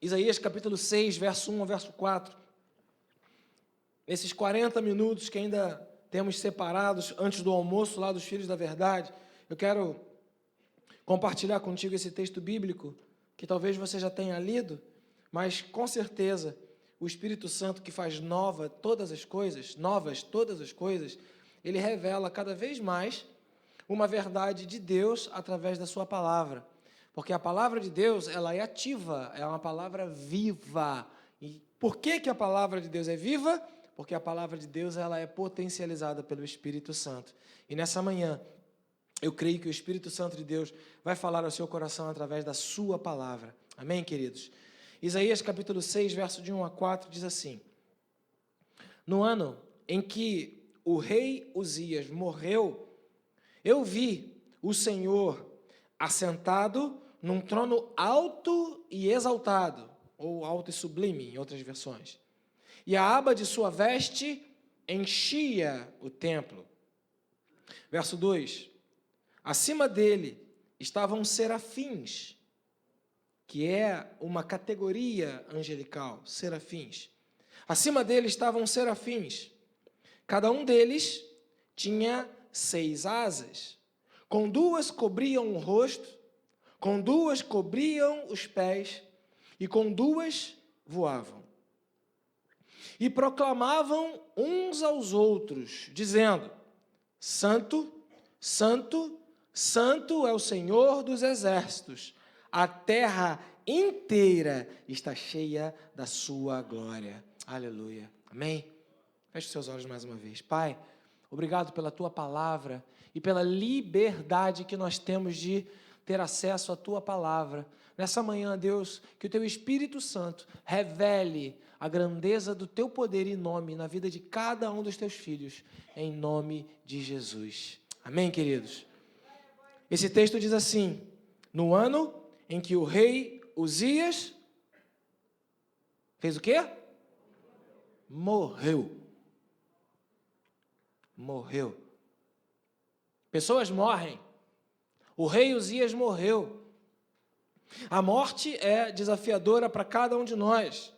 Isaías capítulo 6, verso 1 ao verso 4. Esses 40 minutos que ainda temos separados antes do almoço lá dos Filhos da Verdade, eu quero compartilhar contigo esse texto bíblico, que talvez você já tenha lido, mas com certeza o Espírito Santo, que faz novas todas as coisas, ele revela cada vez mais uma verdade de Deus através da sua palavra. Porque a palavra de Deus, ela é ativa, é uma palavra viva. E por que a palavra de Deus é viva? Porque a palavra de Deus, ela é potencializada pelo Espírito Santo. E nessa manhã, eu creio que o Espírito Santo de Deus vai falar ao seu coração através da sua palavra. Amém, queridos? Isaías capítulo 6, verso de 1 a 4, diz assim: No ano em que o rei Uzias morreu, eu vi o Senhor assentado num trono alto e exaltado, ou alto e sublime, em outras versões. E a aba de sua veste enchia o templo. Verso 2. Acima dele estavam serafins, que é uma categoria angelical, serafins. Acima dele estavam serafins. Cada um deles tinha 6 asas. Com 2 cobriam o rosto, com 2 cobriam os pés, e com 2 voavam. E proclamavam uns aos outros, dizendo: Santo, Santo, Santo é o Senhor dos exércitos, a terra inteira está cheia da sua glória. Aleluia. Amém? Feche seus olhos mais uma vez. Pai, obrigado pela tua palavra e pela liberdade que nós temos de ter acesso à tua palavra. Nessa manhã, Deus, que o teu Espírito Santo revele a grandeza do teu poder e nome na vida de cada um dos teus filhos, em nome de Jesus. Amém, queridos? Esse texto diz assim: no ano em que o rei Uzias fez o quê? Morreu. Morreu. Pessoas morrem. O rei Uzias morreu. A morte é desafiadora para cada um de nós.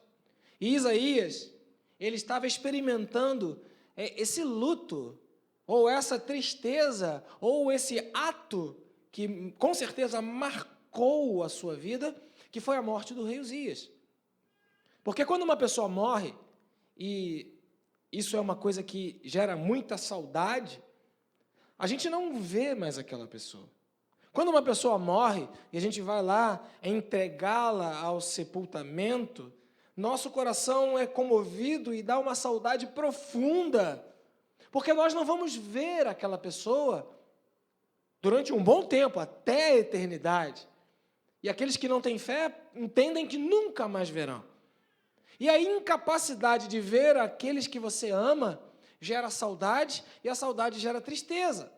E Isaías, ele estava experimentando esse luto, ou essa tristeza, ou esse ato que com certeza marcou a sua vida, que foi a morte do rei Uzias. Porque quando uma pessoa morre, e isso é uma coisa que gera muita saudade, a gente não vê mais aquela pessoa. Quando uma pessoa morre e a gente vai lá entregá-la ao sepultamento, nosso coração é comovido e dá uma saudade profunda, porque nós não vamos ver aquela pessoa durante um bom tempo, até a eternidade. E aqueles que não têm fé entendem que nunca mais verão. E a incapacidade de ver aqueles que você ama gera saudade, e a saudade gera tristeza.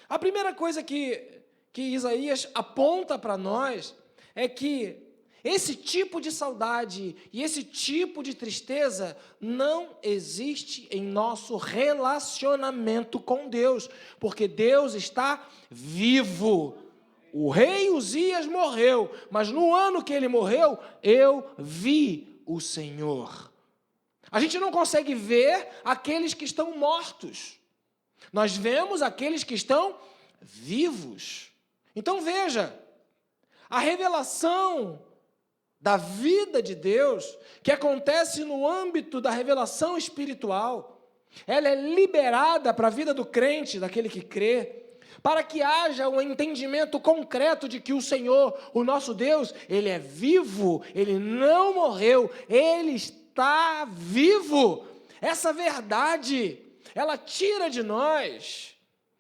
A primeira coisa que Isaías aponta para nós é que esse tipo de saudade e esse tipo de tristeza não existe em nosso relacionamento com Deus, porque Deus está vivo. O rei Uzias morreu, mas no ano que ele morreu, eu vi o Senhor. A gente não consegue ver aqueles que estão mortos. Nós vemos aqueles que estão vivos. Então veja, a revelação da vida de Deus, que acontece no âmbito da revelação espiritual, ela é liberada para a vida do crente, daquele que crê, para que haja um entendimento concreto de que o Senhor, o nosso Deus, Ele é vivo, Ele não morreu, Ele está vivo. Essa verdade, ela tira de nós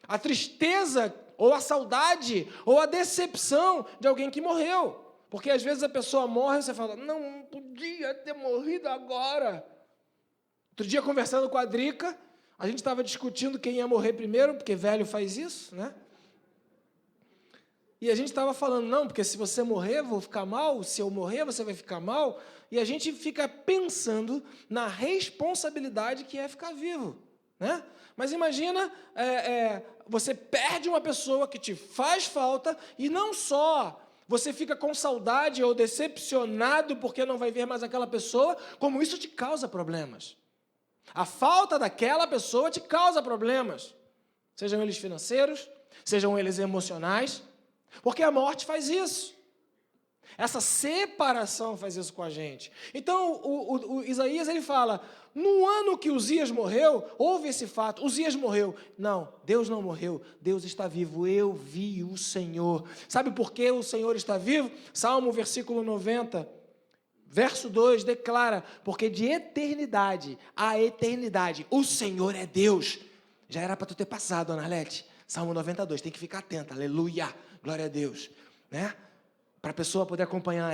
a tristeza, ou a saudade, ou a decepção de alguém que morreu. Porque às vezes a pessoa morre e você fala, não podia ter morrido agora. Outro dia, conversando com a Drica, a gente estava discutindo quem ia morrer primeiro, porque velho faz isso, né? E a gente estava falando, não, porque se você morrer, eu vou ficar mal, se eu morrer, você vai ficar mal. E a gente fica pensando na responsabilidade que é ficar vivo, né? Mas imagina, você perde uma pessoa que te faz falta, e não só você fica com saudade ou decepcionado porque não vai ver mais aquela pessoa, como isso te causa problemas. A falta daquela pessoa te causa problemas, sejam eles financeiros, sejam eles emocionais, porque a morte faz isso. Essa separação faz isso com a gente. Então, o Isaías, ele fala, no ano que Uzias morreu, houve esse fato, Uzias morreu. Não, Deus não morreu, Deus está vivo, eu vi o Senhor. Sabe por que o Senhor está vivo? Salmo, versículo 90, verso 2, declara, porque de eternidade a eternidade, o Senhor é Deus. Já era para tu ter passado, Ana Arlete. Salmo 92, tem que ficar atenta, aleluia, glória a Deus, né? Para a pessoa poder acompanhar,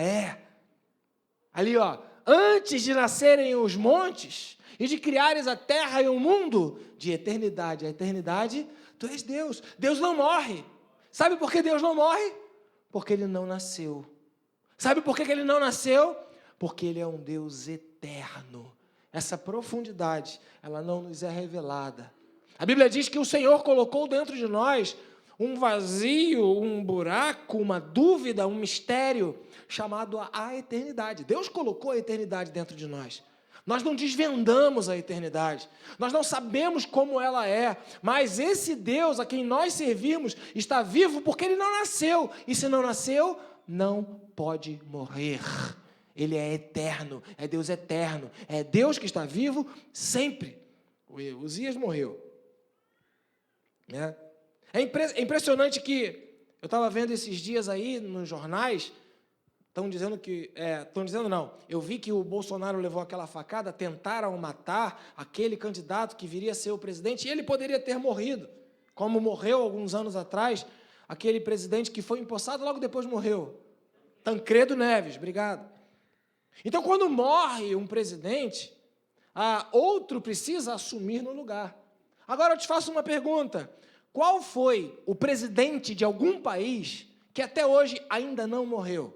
ali, ó, antes de nascerem os montes e de criares a terra e o mundo, de eternidade a eternidade, tu és Deus. Deus não morre. Sabe por que Deus não morre? Porque Ele não nasceu. Sabe por que Ele não nasceu? Porque Ele é um Deus eterno. Essa profundidade, ela não nos é revelada. A Bíblia diz que o Senhor colocou dentro de nós um vazio, um buraco, uma dúvida, um mistério, chamado a eternidade. Deus colocou a eternidade dentro de nós. Nós não desvendamos a eternidade. Nós não sabemos como ela é. Mas esse Deus a quem nós servimos está vivo porque Ele não nasceu. E se não nasceu, não pode morrer. Ele é eterno, é Deus eterno. É Deus que está vivo sempre. Uzias morreu, né? É impressionante que eu estava vendo esses dias aí nos jornais, estão dizendo que, eu vi que o Bolsonaro levou aquela facada, tentaram matar aquele candidato que viria a ser o presidente, e ele poderia ter morrido, como morreu alguns anos atrás, aquele presidente que foi empossado, logo depois morreu. Tancredo Neves, obrigado. Então, quando morre um presidente, outro precisa assumir no lugar. Agora eu te faço uma pergunta. Qual foi o presidente de algum país que até hoje ainda não morreu?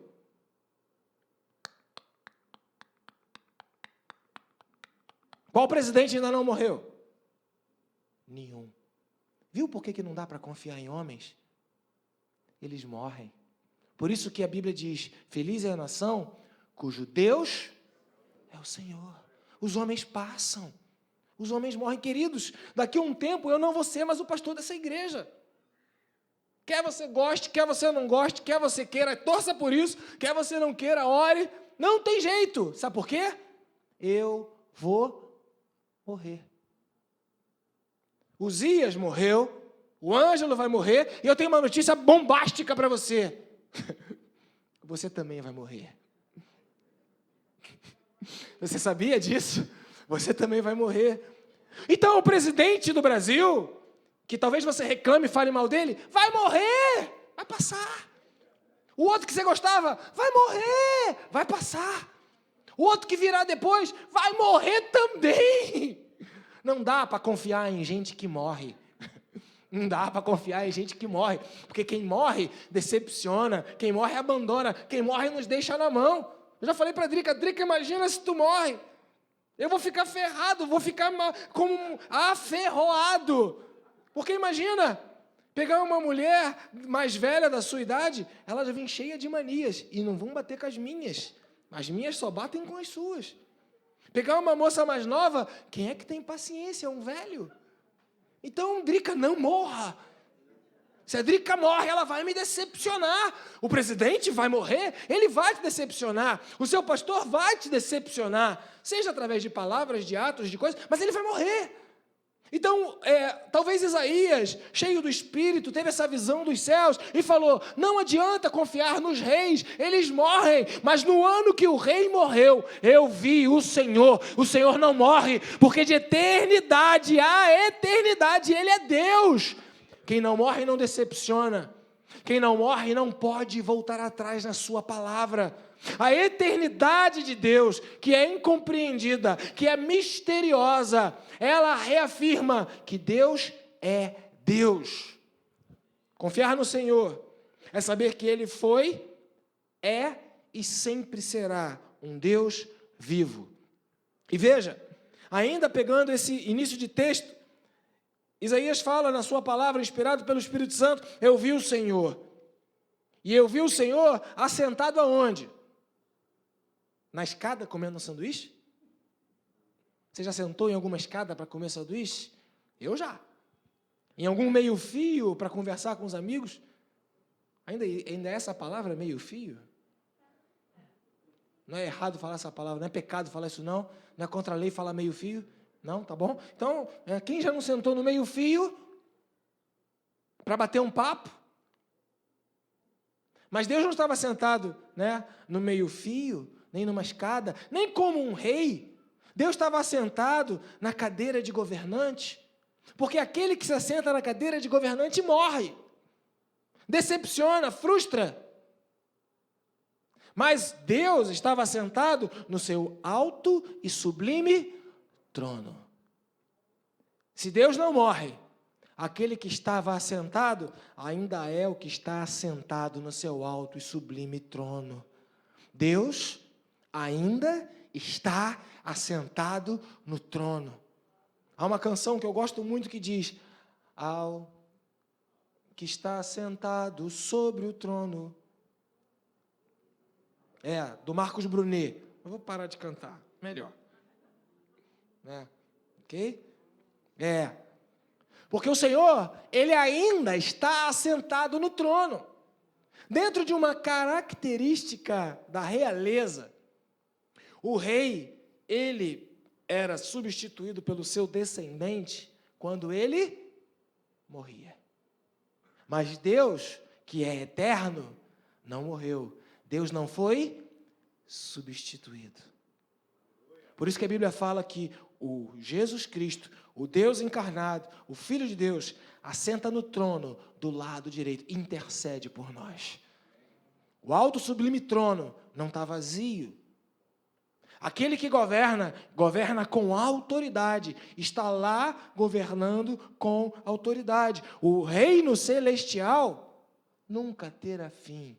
Qual presidente ainda não morreu? Nenhum. Viu por que não dá para confiar em homens? Eles morrem. Por isso que a Bíblia diz, feliz é a nação cujo Deus é o Senhor. Os homens passam. Os homens morrem, queridos. Daqui a um tempo eu não vou ser mais o pastor dessa igreja. Quer você goste, quer você não goste, quer você queira, torça por isso, quer você não queira, ore. Não tem jeito. Sabe por quê? Eu vou morrer. Uzias morreu, o Ângelo vai morrer, e eu tenho uma notícia bombástica para você. Você também vai morrer. Você sabia disso? Você também vai morrer. Então, o presidente do Brasil, que talvez você reclame e fale mal dele, vai morrer, vai passar. O outro que você gostava, vai morrer, vai passar. O outro que virá depois, vai morrer também. Não dá para confiar em gente que morre. Não dá para confiar em gente que morre, porque quem morre decepciona, quem morre abandona, quem morre nos deixa na mão. Eu já falei para a Drica, imagina se tu morre. Eu vou ficar ferrado, vou ficar como aferroado. Porque imagina, pegar uma mulher mais velha da sua idade, ela já vem cheia de manias, e não vão bater com as minhas. As minhas só batem com as suas. Pegar uma moça mais nova, quem é que tem paciência? É um velho. Então, Drica, não morra. Se a Drica morre, ela vai me decepcionar. O presidente vai morrer, ele vai te decepcionar. O seu pastor vai te decepcionar. Seja através de palavras, de atos, de coisas, mas ele vai morrer. Então, talvez Isaías, cheio do Espírito, teve essa visão dos céus e falou, não adianta confiar nos reis, eles morrem, mas no ano que o rei morreu, eu vi o Senhor não morre, porque de eternidade a eternidade Ele é Deus. Quem não morre não decepciona, quem não morre não pode voltar atrás na sua palavra. A eternidade de Deus, que é incompreendida, que é misteriosa, ela reafirma que Deus é Deus. Confiar no Senhor é saber que Ele foi, é e sempre será um Deus vivo. E veja, ainda pegando esse início de texto, Isaías fala na sua palavra, inspirado pelo Espírito Santo, eu vi o Senhor. E eu vi o Senhor assentado aonde? Na escada comendo um sanduíche? Você já sentou em alguma escada para comer sanduíche? Eu já. Em algum meio-fio para conversar com os amigos? Ainda é essa palavra, meio-fio? Não é errado falar essa palavra, não é pecado falar isso não, não é contra a lei falar meio-fio, não, tá bom? Então, quem já não sentou no meio-fio para bater um papo? Mas Deus não estava sentado, né, no meio-fio, nem numa escada, nem como um rei. Deus estava sentado na cadeira de governante, porque aquele que se assenta na cadeira de governante morre, decepciona, frustra. Mas Deus estava sentado no seu alto e sublime trono. Se Deus não morre, aquele que estava assentado ainda é o que está assentado no seu alto e sublime trono. Deus ainda está assentado no trono. Há uma canção que eu gosto muito que diz: ao que está assentado sobre o trono. Do Marcos Brunet. Eu vou parar de cantar, melhor. Ok? Porque o Senhor, Ele ainda está assentado no trono. Dentro de uma característica da realeza, o rei, ele era substituído pelo seu descendente quando ele morria. Mas Deus, que é eterno, não morreu. Deus não foi substituído. Por isso que a Bíblia fala que o Jesus Cristo, o Deus encarnado, o Filho de Deus, assenta no trono do lado direito, intercede por nós. O alto sublime trono não está vazio. Aquele que governa, governa com autoridade, está lá governando com autoridade. O reino celestial nunca terá fim.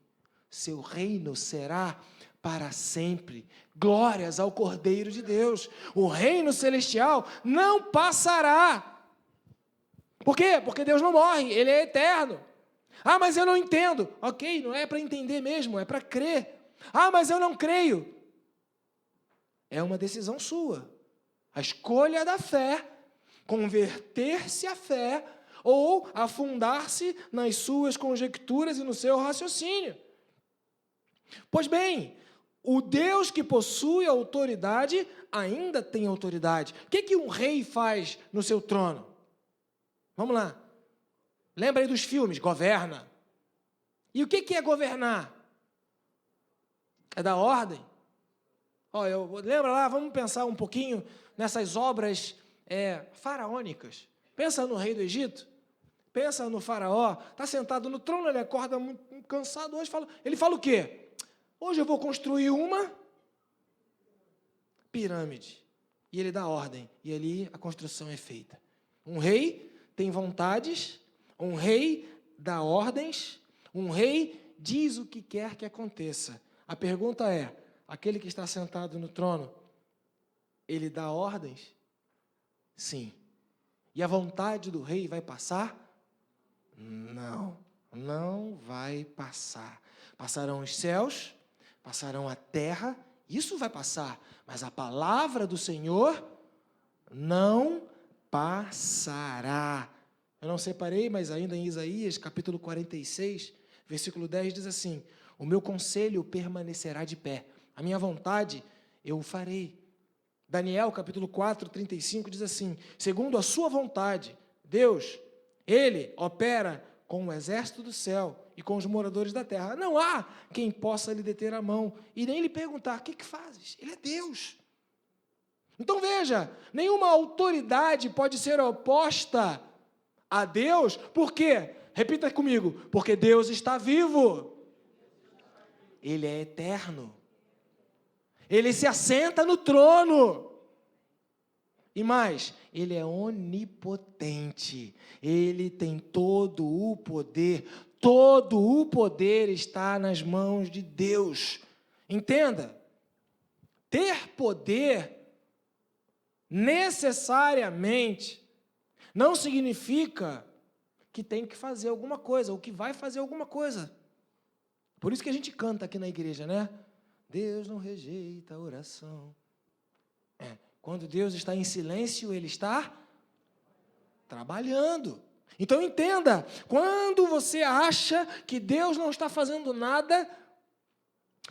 Seu reino será para sempre. Glórias ao Cordeiro de Deus. O reino celestial não passará. Por quê? Porque Deus não morre, Ele é eterno. Ah, mas eu não entendo. Ok, não é para entender mesmo, é para crer. Ah, mas eu não creio. É uma decisão sua. A escolha da fé, converter-se à fé ou afundar-se nas suas conjecturas e no seu raciocínio. Pois bem, o Deus que possui autoridade ainda tem autoridade. O que um rei faz no seu trono? Vamos lá. Lembra aí dos filmes? Governa. E o que é governar? É dar ordem. Lembra lá, vamos pensar um pouquinho nessas obras faraônicas. Pensa no rei do Egito. Pensa no faraó. Está sentado no trono, ele acorda muito cansado hoje. Ele fala o quê? Hoje eu vou construir uma pirâmide. E ele dá ordem. E ali a construção é feita. Um rei tem vontades, um rei dá ordens, um rei diz o que quer que aconteça. A pergunta é, aquele que está sentado no trono, ele dá ordens? Sim. E a vontade do rei vai passar? Não, não vai passar. Passarão os céus, passarão a terra, isso vai passar, mas a palavra do Senhor não passará. Eu não separei, mas ainda em Isaías, capítulo 46, versículo 10, diz assim: o meu conselho permanecerá de pé, a minha vontade eu o farei. Daniel, capítulo 4, 35, diz assim: segundo a sua vontade, Deus, Ele opera com o exército do céu e com os moradores da terra. Não há quem possa lhe deter a mão e nem lhe perguntar, o que fazes? Ele é Deus. Então veja, nenhuma autoridade pode ser oposta a Deus, por quê? Repita comigo, porque Deus está vivo. Ele é eterno. Ele se assenta no trono. E mais, Ele é onipotente. Ele tem todo o poder. Todo o poder está nas mãos de Deus. Entenda, ter poder necessariamente não significa que tem que fazer alguma coisa, ou que vai fazer alguma coisa. Por isso que a gente canta aqui na igreja, né? Deus não rejeita a oração. Quando Deus está em silêncio, Ele está trabalhando. Então entenda, quando você acha que Deus não está fazendo nada,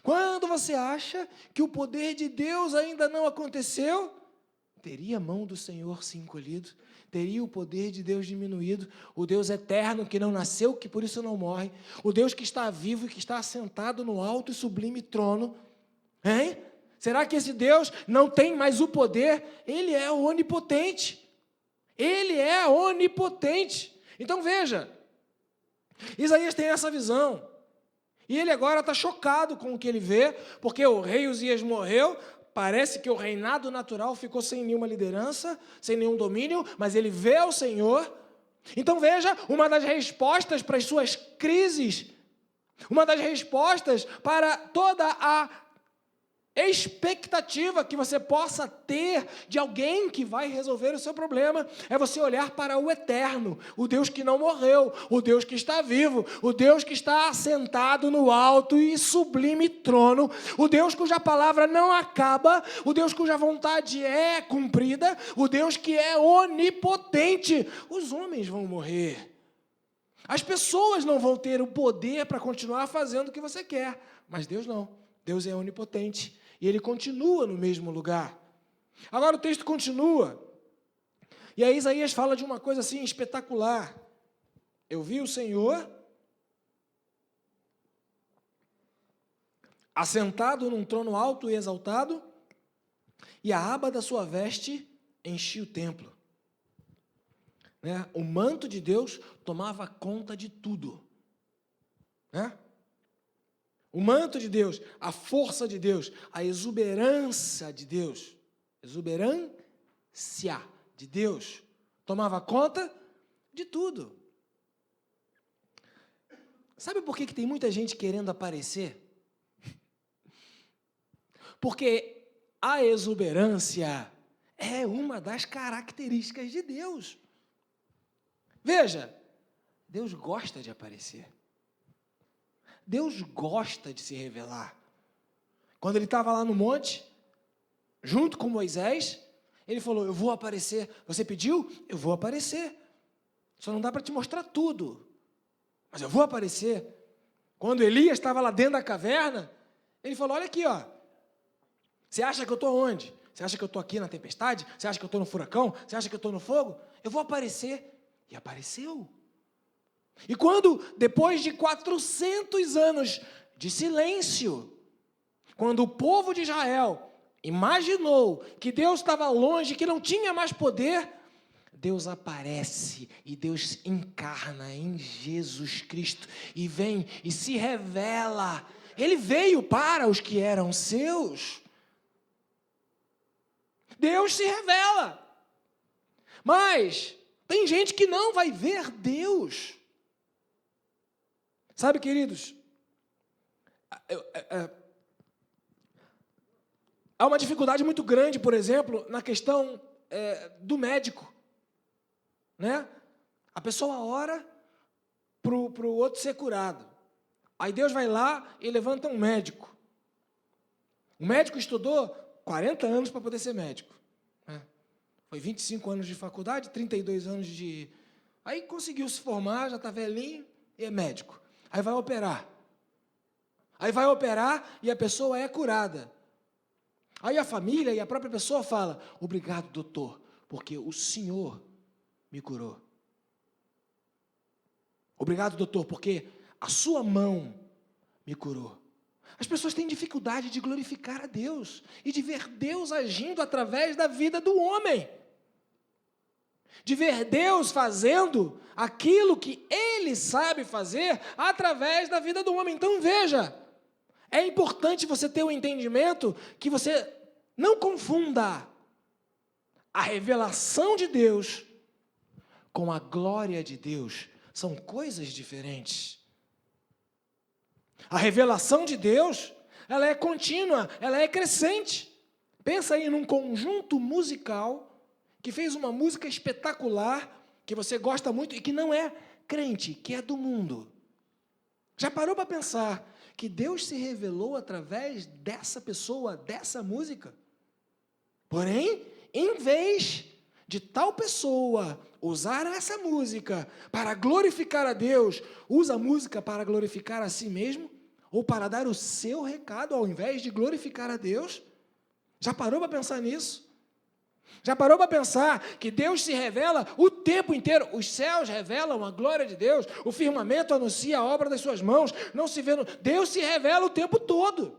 quando você acha que o poder de Deus ainda não aconteceu, teria a mão do Senhor se encolhido, teria o poder de Deus diminuído, o Deus eterno que não nasceu, que por isso não morre, o Deus que está vivo e que está assentado no alto e sublime trono, hein? Será que esse Deus não tem mais o poder? Ele é onipotente. Ele é onipotente. Então veja, Isaías tem essa visão. E ele agora está chocado com o que ele vê, porque o rei Uzias morreu, parece que o reinado natural ficou sem nenhuma liderança, sem nenhum domínio, mas ele vê o Senhor. Então veja, uma das respostas para as suas crises, uma das respostas para toda a expectativa que você possa ter de alguém que vai resolver o seu problema, é você olhar para o eterno, o Deus que não morreu, o Deus que está vivo, o Deus que está assentado no alto e sublime trono, o Deus cuja palavra não acaba, o Deus cuja vontade é cumprida, o Deus que é onipotente. Os homens vão morrer, as pessoas não vão ter o poder para continuar fazendo o que você quer, mas Deus não. Deus é onipotente. E ele continua no mesmo lugar. Agora o texto continua. E aí Isaías fala de uma coisa assim espetacular. Eu vi o Senhor assentado num trono alto e exaltado, e a aba da sua veste enchia o templo. Né? O manto de Deus tomava conta de tudo. Né? O manto de Deus, a força de Deus, a exuberância de Deus, exuberância de Deus, tomava conta de tudo. Sabe por que tem muita gente querendo aparecer? Porque a exuberância é uma das características de Deus. Veja, Deus gosta de aparecer. Deus gosta de se revelar. Quando ele estava lá no monte, junto com Moisés, ele falou, eu vou aparecer. Você pediu? Eu vou aparecer. Só não dá para te mostrar tudo, mas eu vou aparecer. Quando Elias estava lá dentro da caverna, ele falou, olha aqui, ó. Você acha que eu estou onde? Você acha que eu estou aqui na tempestade? Você acha que eu estou no furacão? Você acha que eu estou no fogo? Eu vou aparecer. E apareceu. E quando, depois de 400 anos de silêncio, quando o povo de Israel imaginou que Deus estava longe, que não tinha mais poder, Deus aparece e Deus encarna em Jesus Cristo e vem e se revela. Ele veio para os que eram seus. Deus se revela. Mas tem gente que não vai ver Deus. Sabe, queridos, há uma dificuldade muito grande, por exemplo, na questão do médico. Né? A pessoa ora para o outro ser curado. Aí Deus vai lá e levanta um médico. O médico estudou 40 anos para poder ser médico. Né? Foi 25 anos de faculdade, 32 anos de... Aí conseguiu se formar, já está velhinho e é médico. Aí vai operar. Aí vai operar e a pessoa é curada. Aí a família e a própria pessoa fala, obrigado, doutor, porque o Senhor me curou. Obrigado, doutor, porque a sua mão me curou. As pessoas têm dificuldade de glorificar a Deus e de ver Deus agindo através da vida do homem. De ver Deus fazendo aquilo que Ele sabe fazer através da vida do homem. Então veja, é importante você ter o entendimento que você não confunda a revelação de Deus com a glória de Deus. São coisas diferentes. A revelação de Deus, ela é contínua, ela é crescente. Pensa aí num conjunto musical que fez uma música espetacular, que você gosta muito e que não é crente, que é do mundo. Já parou para pensar que Deus se revelou através dessa pessoa, dessa música. Porém, em vez de tal pessoa usar essa música para glorificar a Deus, usa a música para glorificar a si mesmo, ou para dar o seu recado, ao invés de glorificar a Deus. Já parou para pensar nisso? Já parou para pensar que Deus se revela o tempo inteiro? Os céus revelam a glória de Deus, o firmamento anuncia a obra das suas mãos, não se vê. Deus se revela o tempo todo.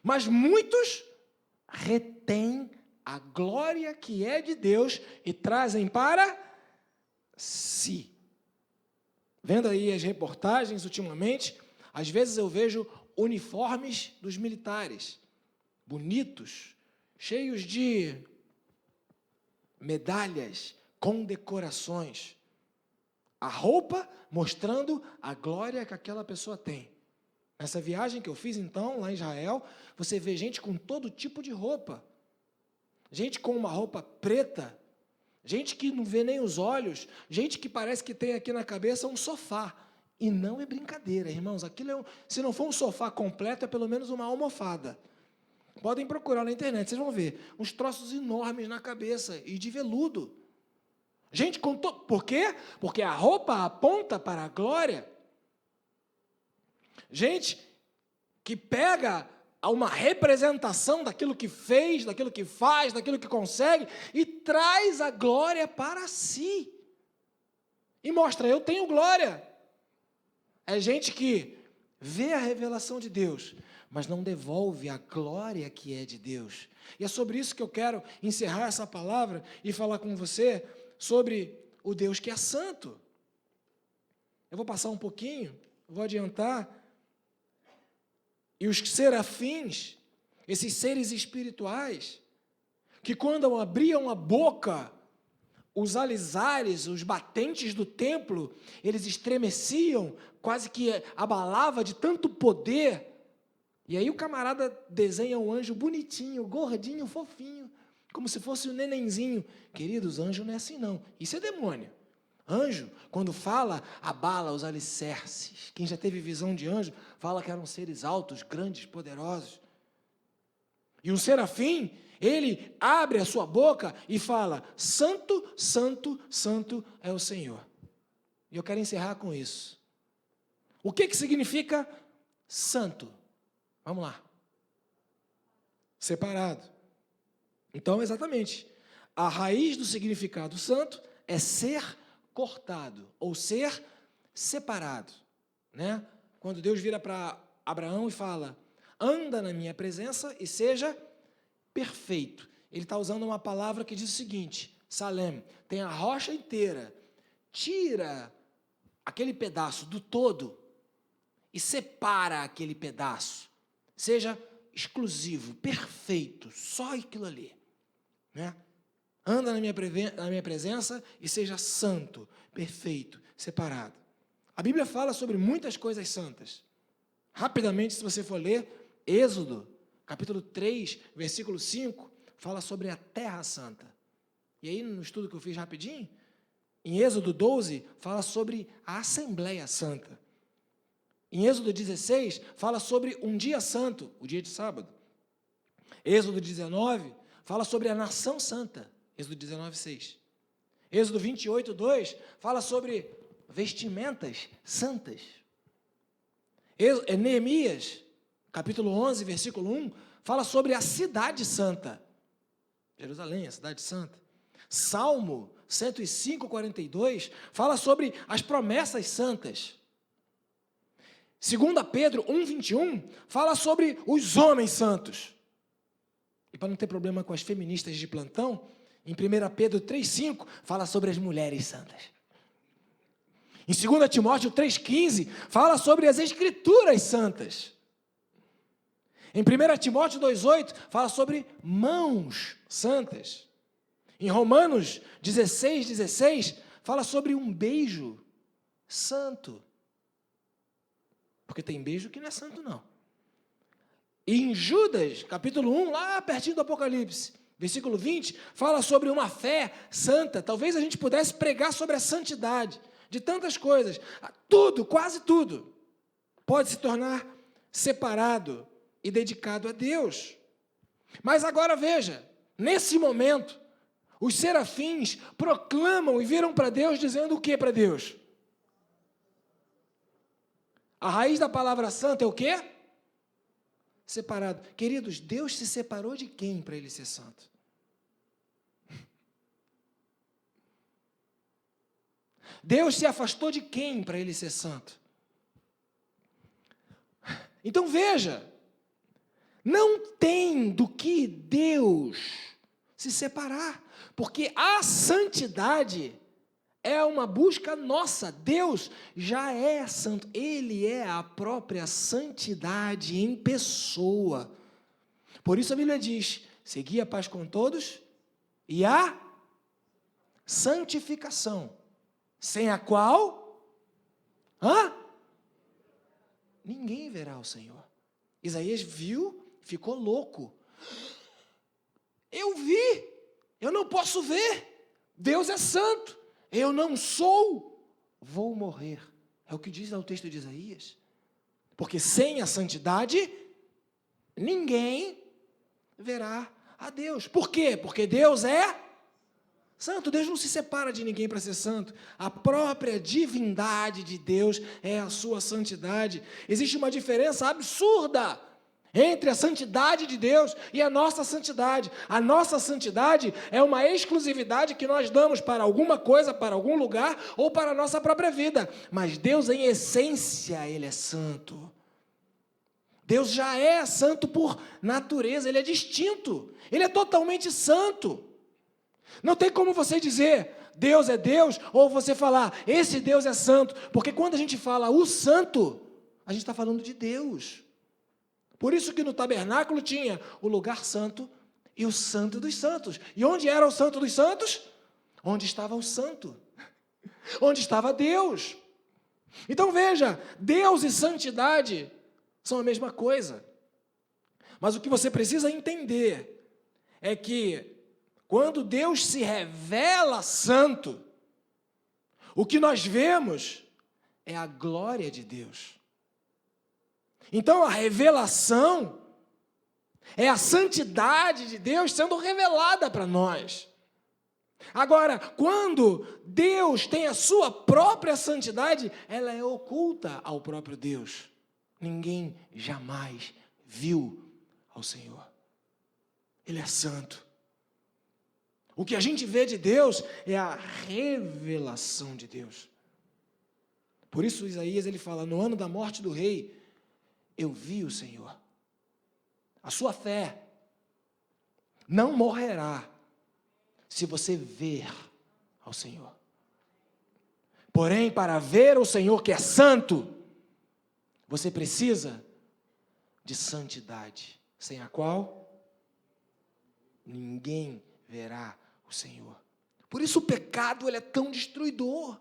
Mas muitos retêm a glória que é de Deus e trazem para si. Vendo aí as reportagens ultimamente, às vezes eu vejo uniformes dos militares, bonitos, cheios de medalhas, condecorações. A roupa mostrando a glória que aquela pessoa tem. Nessa viagem que eu fiz, então, lá em Israel, você vê gente com todo tipo de roupa. Gente com uma roupa preta, gente que não vê nem os olhos, gente que parece que tem aqui na cabeça um sofá. E não é brincadeira, irmãos. Aquilo se não for um sofá completo, é pelo menos uma almofada. Podem procurar na internet, vocês vão ver. Uns troços enormes na cabeça e de veludo. Gente com Por quê? Porque a roupa aponta para a glória. Gente que pega uma representação daquilo que fez, daquilo que faz, daquilo que consegue, e traz a glória para si. E mostra, eu tenho glória. É gente que vê a revelação de Deus, mas não devolve a glória que é de Deus. E é sobre isso que eu quero encerrar essa palavra e falar com você sobre o Deus que é santo. Eu vou passar um pouquinho, vou adiantar. E os serafins, esses seres espirituais, que quando abriam a boca, os alizares, os batentes do templo, eles estremeciam, quase que abalava de tanto poder. E aí o camarada desenha um anjo bonitinho, gordinho, fofinho, como se fosse um nenenzinho. Queridos, anjo não é assim não, isso é demônio. Anjo, quando fala, abala os alicerces. Quem já teve visão de anjo, fala que eram seres altos, grandes, poderosos. E um serafim, ele abre a sua boca e fala, santo, santo, santo é o Senhor. E eu quero encerrar com isso. O que significa santo? Vamos lá. Separado. Então, exatamente, a raiz do significado santo é ser cortado, ou ser separado, né? Quando Deus vira para Abraão e fala, anda na minha presença e seja perfeito. Ele está usando uma palavra que diz o seguinte, Salem, tem a rocha inteira, tira aquele pedaço do todo e separa aquele pedaço, seja exclusivo, perfeito, só aquilo ali, né? Anda na minha presença e seja santo, perfeito, separado. A Bíblia fala sobre muitas coisas santas. Rapidamente, se você for ler, Êxodo, capítulo 3, versículo 5, fala sobre a terra santa. E aí, no estudo que eu fiz rapidinho, em Êxodo 12, fala sobre a Assembleia Santa. Em Êxodo 16, fala sobre um dia santo, o dia de sábado. Êxodo 19, fala sobre a nação santa. Êxodo 19, 6. Êxodo 28, 2, fala sobre vestimentas santas. Neemias, capítulo 11, versículo 1, fala sobre a cidade santa. Jerusalém, a cidade santa. Salmo 105, 42, fala sobre as promessas santas. 2 Pedro 1, 21, fala sobre os homens santos. E para não ter problema com as feministas de plantão, em 1 Pedro 3,5, fala sobre as mulheres santas. Em 2 Timóteo 3,15, fala sobre as escrituras santas. Em 1 Timóteo 2,8, fala sobre mãos santas. Em Romanos 16, fala sobre um beijo santo. Porque tem beijo que não é santo, não. E em Judas, capítulo 1, lá pertinho do Apocalipse, versículo 20, fala sobre uma fé santa. Talvez a gente pudesse pregar sobre a santidade de tantas coisas. Tudo, quase tudo. pode se tornar separado e dedicado a Deus. Mas agora veja, nesse momento, os serafins proclamam e viram para Deus dizendo o que para Deus? A raiz da palavra santo é o quê? Separado. Queridos, Deus se separou de quem para ele ser santo? Deus se afastou de quem para ele ser santo? Então veja, não tem do que Deus se separar, porque a santidade é uma busca nossa. Deus já é santo, Ele é a própria santidade em pessoa. Por isso a Bíblia diz, segui a paz com todos e a santificação, sem a qual ninguém verá o Senhor. Isaías viu, ficou louco. Eu vi, eu não posso ver. Deus é santo, eu não sou, vou morrer. É o que diz o texto de Isaías. Porque sem a santidade, ninguém verá a Deus. Por quê? Porque Deus é santo. Deus não se separa de ninguém para ser santo. A própria divindade de Deus é a sua santidade. Existe uma diferença absurda entre a santidade de Deus e a nossa santidade. A nossa santidade é uma exclusividade que nós damos para alguma coisa, para algum lugar ou para a nossa própria vida. Mas Deus, em essência, Ele é santo. Deus já é santo por natureza, Ele é distinto. Ele é totalmente santo. Não tem como você dizer Deus é Deus ou você falar esse Deus é santo, porque quando a gente fala o santo, a gente está falando de Deus. Por isso que no tabernáculo tinha o lugar santo e o santo dos santos. E onde era o santo dos santos? Onde estava o santo. Onde estava Deus. Então veja, Deus e santidade são a mesma coisa. Mas o que você precisa entender é que quando Deus se revela santo, o que nós vemos é a glória de Deus. Então, a revelação é a santidade de Deus sendo revelada para nós. Agora, quando Deus tem a sua própria santidade, ela é oculta ao próprio Deus. Ninguém jamais viu ao Senhor. Ele é santo. O que a gente vê de Deus é a revelação de Deus. Por isso, Isaías ele fala, no ano da morte do rei, eu vi o Senhor. A sua fé não morrerá se você ver ao Senhor. Porém, para ver o Senhor que é santo, você precisa de santidade, sem a qual ninguém verá o Senhor. Por isso o pecado ele é tão destruidor.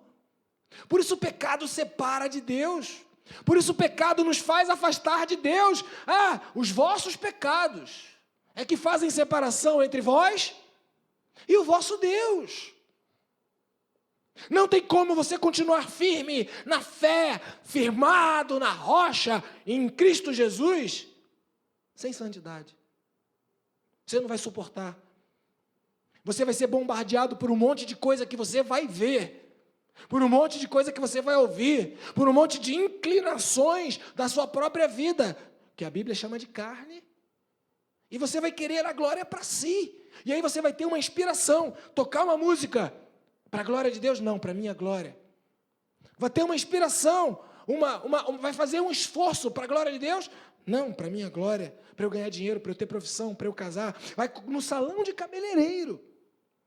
Por isso o pecado separa de Deus. Por isso o pecado nos faz afastar de Deus. Os vossos pecados é que fazem separação entre vós e o vosso Deus. Não tem como você continuar firme na fé, firmado na rocha, em Cristo Jesus, sem santidade. Você não vai suportar. Você vai ser bombardeado por um monte de coisa que você vai ver, por um monte de coisa que você vai ouvir, por um monte de inclinações da sua própria vida, que a Bíblia chama de carne, e você vai querer a glória para si, e aí você vai ter uma inspiração, tocar uma música, para a glória de Deus? Não, para a minha glória. Vai ter uma inspiração, vai fazer um esforço para a glória de Deus? Não, para a minha glória, para eu ganhar dinheiro, para eu ter profissão, para eu casar, vai no salão de cabeleireiro,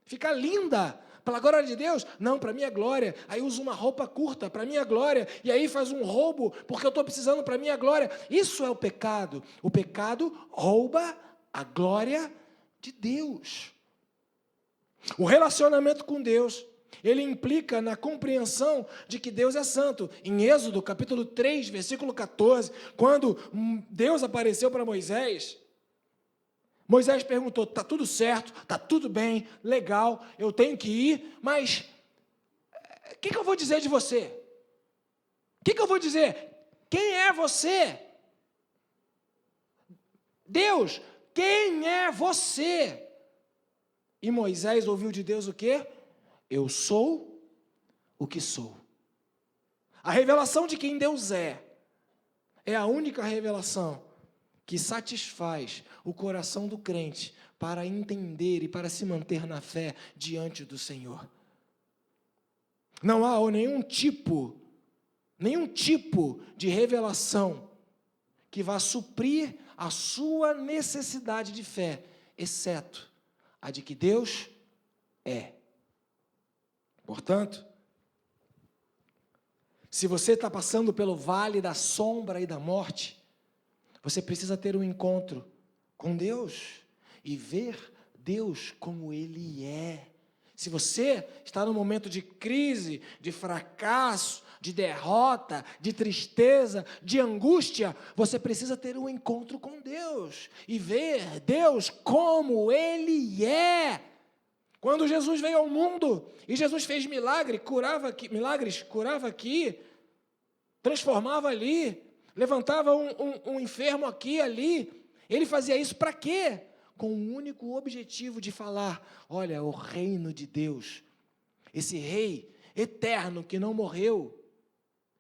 ficar linda, pela glória de Deus? Não, para minha glória. Aí usa uma roupa curta, para minha glória. E aí faz um roubo, porque eu estou precisando para minha glória. Isso é o pecado. O pecado rouba a glória de Deus. O relacionamento com Deus, ele implica na compreensão de que Deus é santo. Em Êxodo, capítulo 3, versículo 14, quando Deus apareceu para Moisés, Moisés perguntou, está tudo certo, está tudo bem, legal, eu tenho que ir, mas o que eu vou dizer de você? O que eu vou dizer? quem é você? Deus, quem é você? E Moisés ouviu de Deus o quê? Eu sou o que sou. A revelação de quem Deus é a única revelação que satisfaz o coração do crente para entender e para se manter na fé diante do Senhor. Não há nenhum tipo de revelação que vá suprir a sua necessidade de fé, exceto a de que Deus é. Portanto, se você está passando pelo vale da sombra e da morte, você precisa ter um encontro com Deus e ver Deus como Ele é. Se você está num momento de crise, de fracasso, de derrota, de tristeza, de angústia, você precisa ter um encontro com Deus e ver Deus como Ele é. Quando Jesus veio ao mundo e Jesus fez milagres, curava aqui, transformava ali, levantava um enfermo aqui e ali, Ele fazia isso para quê? Com o único objetivo de falar, olha, o reino de Deus, esse rei eterno que não morreu,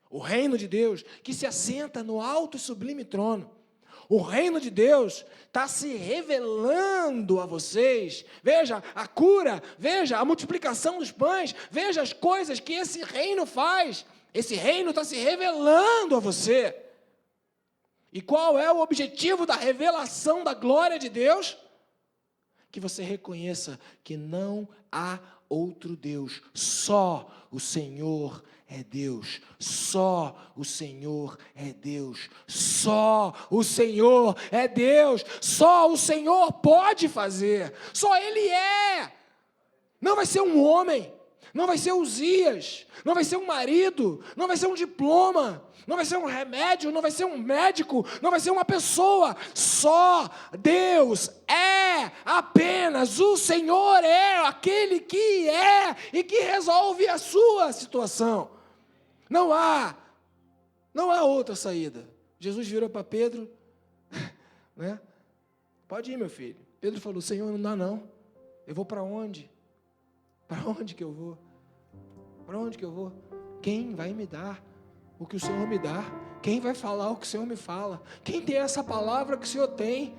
o reino de Deus que se assenta no alto e sublime trono, o reino de Deus está se revelando a vocês. Veja a cura, veja a multiplicação dos pães, veja as coisas que esse reino faz. Esse reino está se revelando a você. E qual é o objetivo da revelação da glória de Deus? Que você reconheça que não há outro Deus, só o Senhor é Deus, só o Senhor é Deus, só o Senhor é Deus, só o Senhor pode fazer, só Ele é. Não vai ser um homem, não vai ser Uzias, não vai ser um marido, não vai ser um diploma, não vai ser um remédio, não vai ser um médico, não vai ser uma pessoa. Só Deus é, apenas o Senhor é aquele que é e que resolve a sua situação. Não há outra saída. Jesus virou para Pedro, né? Pode ir, meu filho. Pedro falou, Senhor, não dá não. Eu vou para onde? Para onde que eu vou? Para onde que eu vou? Quem vai me dar o que o Senhor me dá? Quem vai falar o que o Senhor me fala? Quem tem essa palavra que o Senhor tem?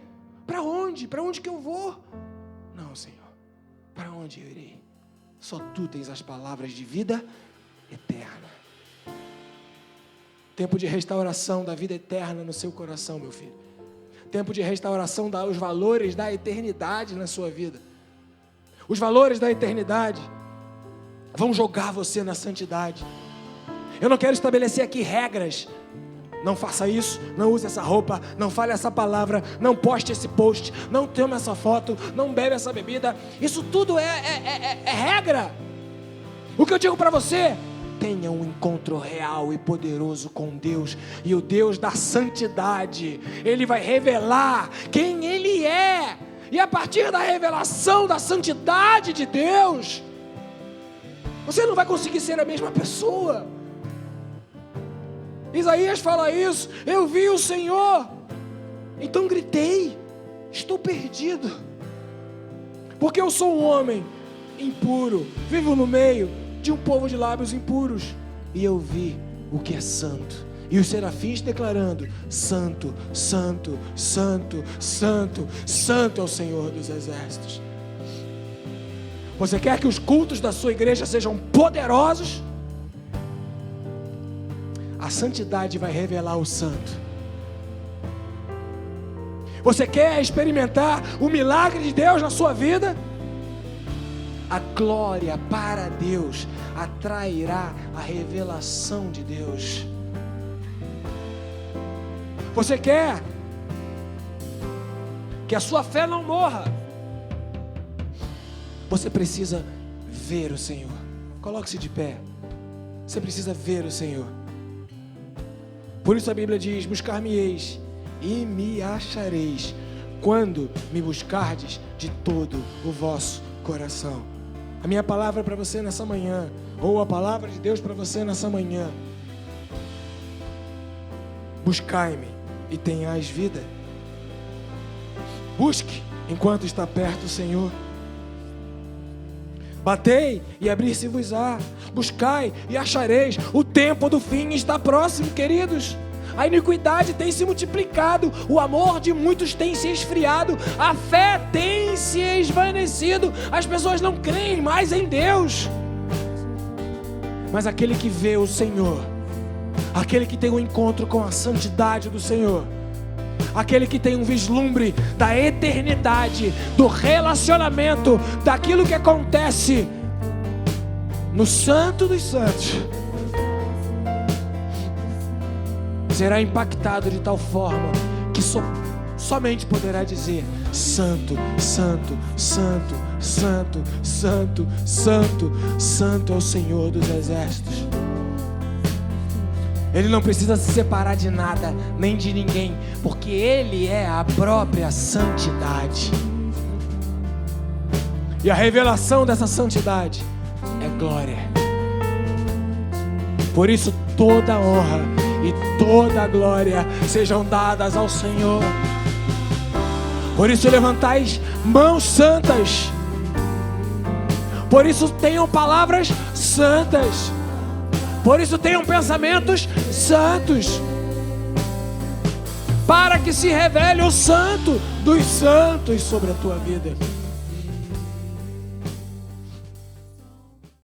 Para onde? Para onde que eu vou? Não, Senhor. Para onde eu irei? Só Tu tens as palavras de vida eterna. Tempo de restauração da vida eterna no seu coração, meu filho. Tempo de restauração dos valores da eternidade na sua vida. Os valores da eternidade vão jogar você na santidade. Eu não quero estabelecer aqui regras. Não faça isso, não use essa roupa, não fale essa palavra, não poste esse post, não tome essa foto, não bebe essa bebida. Isso tudo é regra. O que eu digo para você? Tenha um encontro real e poderoso com Deus. E o Deus da santidade, Ele vai revelar quem Ele é. E a partir da revelação da santidade de Deus, você não vai conseguir ser a mesma pessoa. Isaías fala isso, eu vi o Senhor, então gritei, estou perdido, porque eu sou um homem impuro, vivo no meio de um povo de lábios impuros, e eu vi o que é santo, e os serafins declarando, santo, santo, santo, santo, santo é o Senhor dos exércitos. Você quer que os cultos da sua igreja sejam poderosos? A santidade vai revelar o santo. Você quer experimentar o milagre de Deus na sua vida? A glória para Deus atrairá a revelação de Deus. Você quer que a sua fé não morra? Você precisa ver o Senhor. Coloque-se de pé. Você precisa ver o Senhor. Por isso a Bíblia diz, buscar-me-eis e me achareis, quando me buscardes de todo o vosso coração. A minha palavra para você nessa manhã, ou a palavra de Deus para você nessa manhã, Buscai-me e tenhais vida. Busque enquanto está perto o Senhor. Batei e abrir-se-vos-á. Buscai e achareis. O tempo do fim está próximo, queridos. A iniquidade tem se multiplicado, o amor de muitos tem se esfriado, a fé tem se esvanecido, as pessoas não creem mais em Deus. Mas aquele que vê o Senhor, aquele que tem um encontro com a santidade do Senhor, aquele que tem um vislumbre da eternidade, do relacionamento, daquilo que acontece no Santo dos Santos, será impactado de tal forma que somente poderá dizer: Santo, Santo, Santo, Santo, Santo, Santo, Santo é o Senhor dos Exércitos. Ele não precisa se separar de nada, nem de ninguém, porque Ele é a própria santidade. E a revelação dessa santidade é glória. Por isso toda honra e toda glória sejam dadas ao Senhor. Por isso levantais mãos santas. Por isso tenham palavras santas. Por isso tenham pensamentos santos. Para que se revele o santo dos santos sobre a tua vida.